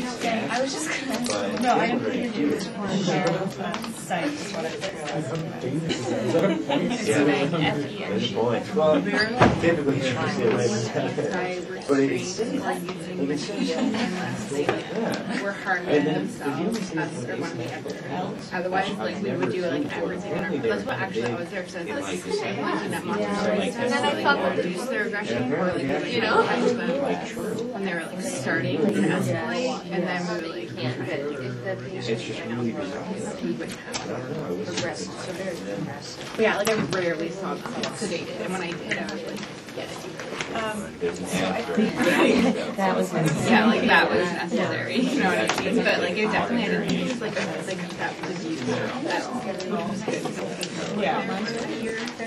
I was just gonna. No, I updated you for the site. Is what I Typically, but we're harder than themselves, us, or one together. Otherwise, like, we would do like everything in our. That's what actually I was there because I was like, looking at monsters. And then I thought reduce their aggression, or like, you know, when they were like starting to escalate, and then we were like, it's just really bizarre. Yeah, like I rarely saw them sedated, and when I did, I was like, yeah. That was Yeah, like that was necessary, you know what I mean? But like it definitely, I didn't think like that was used at all. Yeah.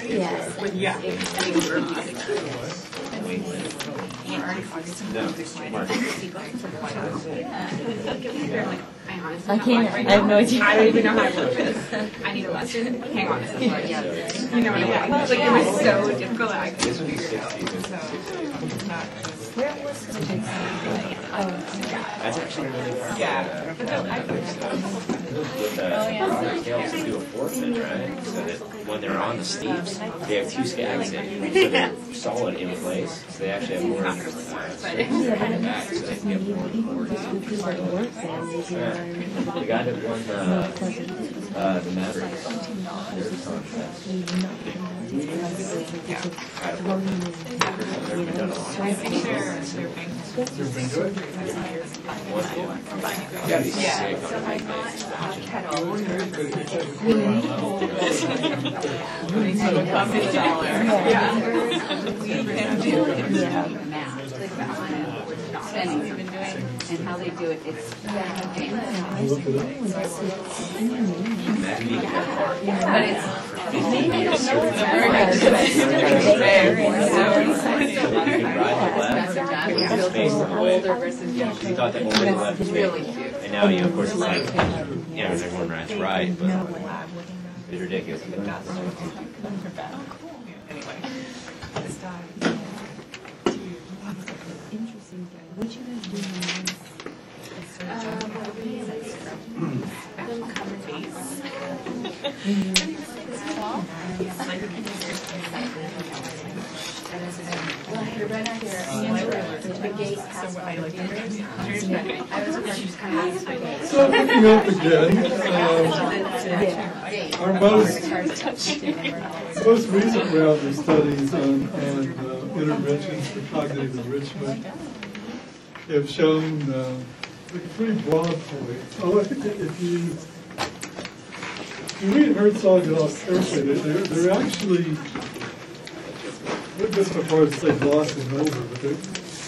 Yes. Yeah. I mean, we're using I can't. I have no idea. I don't even know how to work this. I need a lesson. Hang on a second. You know what I mean? Like it was so difficult. I couldn't figure it out. Where was this? That's actually really hard. Yeah. With they also do a forfeit, right? So that when they're on the steeps, they have two skags in, so they're solid in place. So they actually have more back, so they can get more. The guy that won the Mavericks, their contrast. Yeah, these sick. We've been doing and how they do it. It's but it's maybe they don't know it's You thought that older left was really cute. And now, you know, of course, it's like, yeah, everyone rides right, but it's ridiculous. Interesting. What you guys do? So picking up again, our most recent round of studies on interventions for cognitive enrichment have shown pretty broad points. Oh, I think that if you read Herzog and all carefully, they're actually, this is hard to say glossing over, but they're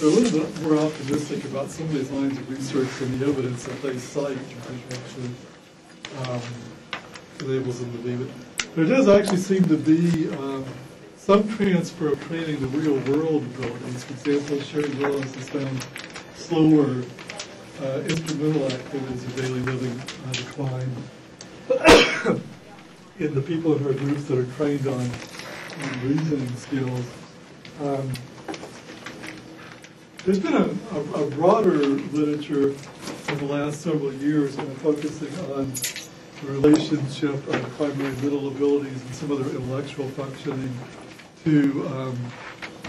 a little bit more optimistic about some of these lines of research and the evidence that they cite, which actually enables them to leave it. There does actually seem to be some transfer of training to real-world abilities. For example, Sherry Willis has found slower instrumental activities of daily living decline in the people in her groups that are trained on reasoning skills. There's been a broader literature in the last several years kind of focusing on the relationship of primary mental abilities and some other intellectual functioning to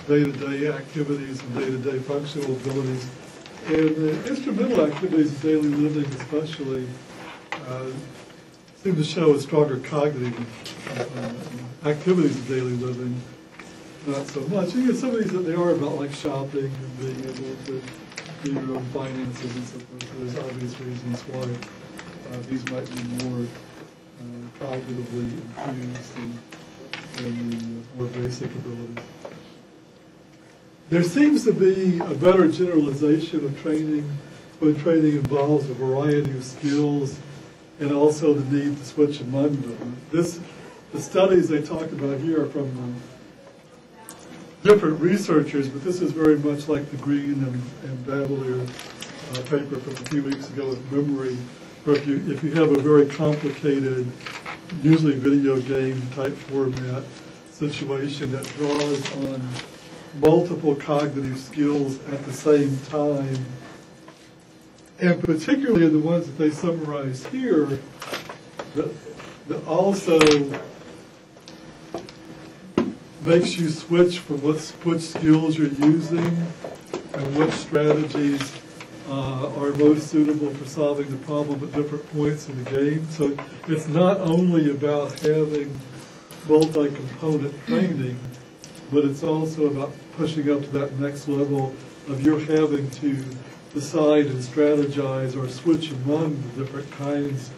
day-to-day activities and day-to-day functional abilities. And the instrumental activities of daily living especially seem to show a stronger cognitive activities of daily living, not so much. You get some of these that they are about like shopping and being able to do your own finances and so forth. So there's obvious reasons why these might be more cognitively infused than the more basic abilities. There seems to be a better generalization of training when training involves a variety of skills and also the need to switch among them. The studies they talk about here are from different researchers, but this is very much like the Green and Badelier paper from a few weeks ago with memory, where if you have a very complicated, usually video game type format situation that draws on multiple cognitive skills at the same time, And particularly in the ones that they summarize here, that also makes you switch from which skills you're using and which strategies are most suitable for solving the problem at different points in the game. So it's not only about having multi-component training, but it's also about pushing up to that next level of you're having to decide and strategize or switch among the different kinds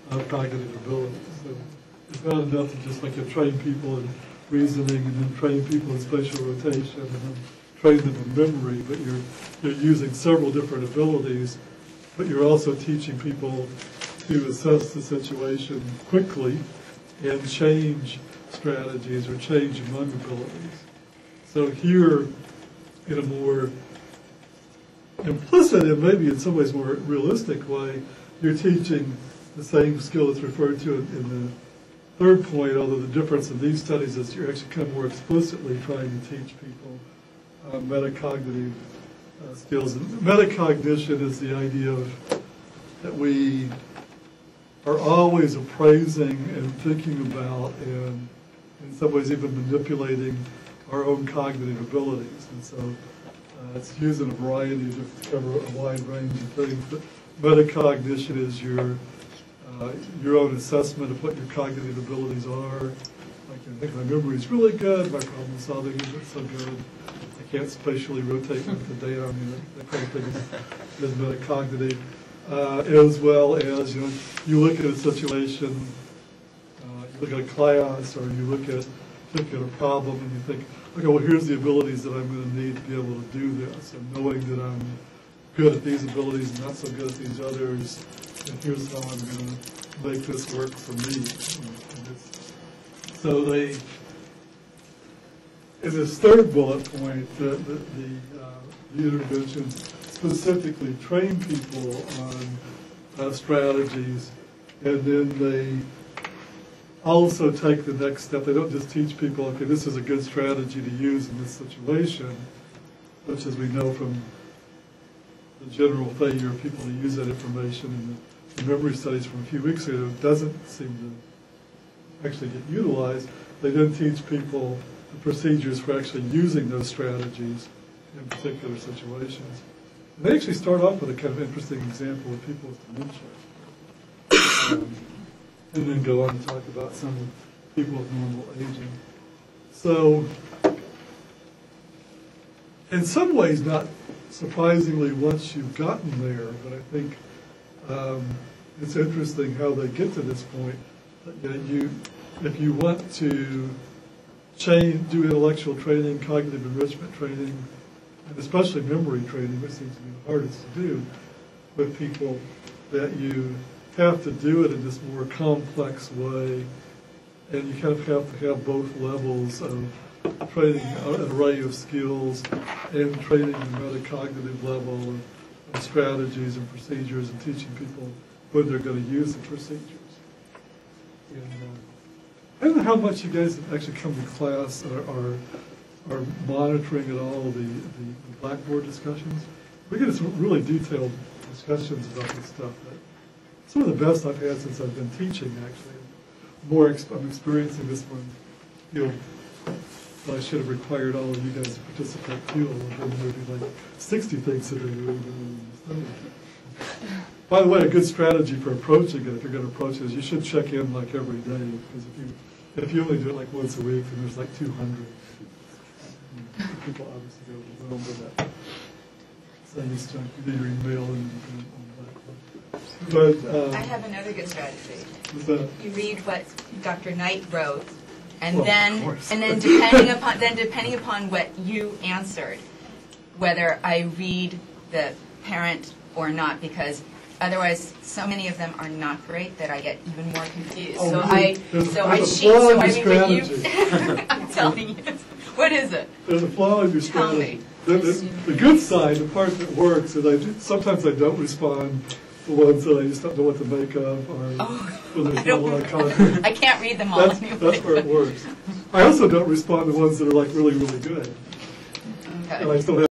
of cognitive abilities. So it's not enough to just train people in reasoning and then train people in spatial rotation and then train them in memory, but you're using several different abilities, but you're also teaching people to assess the situation quickly and change strategies or change among abilities. So here, in a more implicit and maybe in some ways more realistic way, you're teaching the same skill that's referred to in the third point, although the difference in these studies is you're actually kind of more explicitly trying to teach people metacognitive skills. And metacognition is the idea of that we are always appraising and thinking about and in some ways even manipulating our own cognitive abilities. And so it's used in a variety of to cover a wide range of things. But metacognition is your own assessment of what your cognitive abilities are. Like, I think my memory is really good, my problem solving isn't so good. I can't spatially rotate with the data. I mean, that kind of thing is metacognitive. As well as, you look at a situation, you look at a class, or you look at a problem, and you think, okay, well, here's the abilities that I'm going to need to be able to do this, and knowing that I'm good at these abilities and not so good at these others, and here's how I'm going to make this work for me. So in this third bullet point, the interventions specifically train people on strategies, and then they also take the next step. They don't just teach people, okay, this is a good strategy to use in this situation, which, as we know from the general failure of people to use that information in the memory studies from a few weeks ago, doesn't seem to actually get utilized. They then teach people the procedures for actually using those strategies in particular situations. And they actually start off with a kind of interesting example of people with dementia. And then go on to talk about some people with normal aging. So, in some ways, not surprisingly, once you've gotten there, but I think it's interesting how they get to this point. If you want to do intellectual training, cognitive enrichment training, and especially memory training, which seems to be the hardest to do with people, that you have to do it in this more complex way, and you kind of have to have both levels of training an array of skills and training the metacognitive level of strategies and procedures and teaching people when they're going to use the procedures. And, I don't know how much you guys actually come to class or are monitoring at all the Blackboard discussions. We get some really detailed discussions about this stuff. Some of the best I've had since I've been teaching, actually. I'm experiencing this one. I should have required all of you guys to participate too. There would be like 60 things that are really study. By the way, a good strategy for approaching it, if you're going to approach it, is you should check in like every day, because if you only do it like once a week, then there's like 200. People obviously go over that. So you just do your email and but, I have another good strategy. You read what Dr. Knight wrote, and then depending upon what you answered, whether I read the parent or not, because otherwise so many of them are not great that I get even more confused. Oh, so I read what you. I'm telling you. What is it? There's a flaw in your strategy. The good side, the part that works, is sometimes I don't respond to ones that I just don't know what to make of, or when there's not a lot of content. I can't read them all. That's where it works. I also don't respond to ones that are like really, really good. Okay. And I still have